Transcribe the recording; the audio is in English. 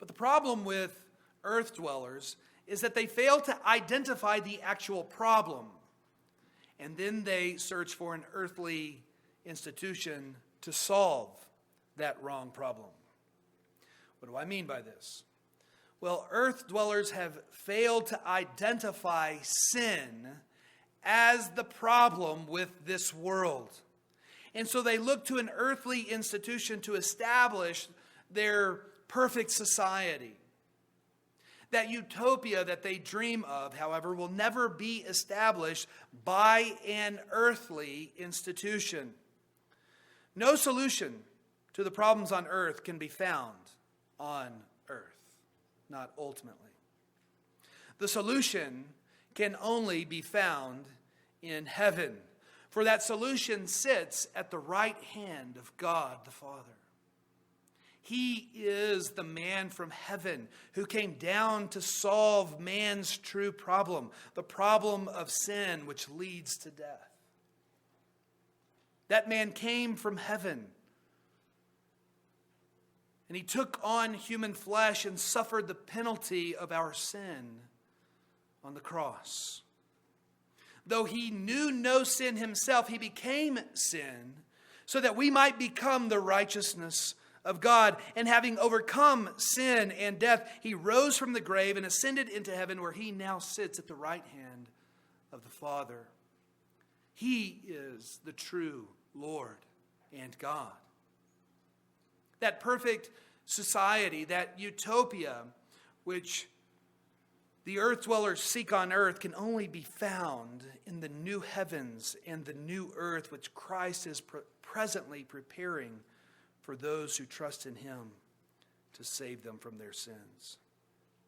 But the problem with earth dwellers is that they fail to identify the actual problem. And then they search for an earthly institution to solve that wrong problem. What do I mean by this? Well, earth dwellers have failed to identify sin as the problem with this world. And so they look to an earthly institution to establish their perfect society. That utopia that they dream of, however, will never be established by an earthly institution. No solution to the problems on earth can be found on earth, not ultimately. The solution can only be found in heaven, for that solution sits at the right hand of God the Father. He is the man from heaven who came down to solve man's true problem, the problem of sin which leads to death. That man came from heaven, and he took on human flesh and suffered the penalty of our sin on the cross. Though he knew no sin himself, he became sin so that we might become the righteousness of God. And having overcome sin and death, he rose from the grave and ascended into heaven, where he now sits at the right hand of the Father. He is the true Lord and God. That perfect society, that utopia which the earth dwellers seek on earth, can only be found in the new heavens and the new earth which Christ is presently preparing for those who trust in him to save them from their sins.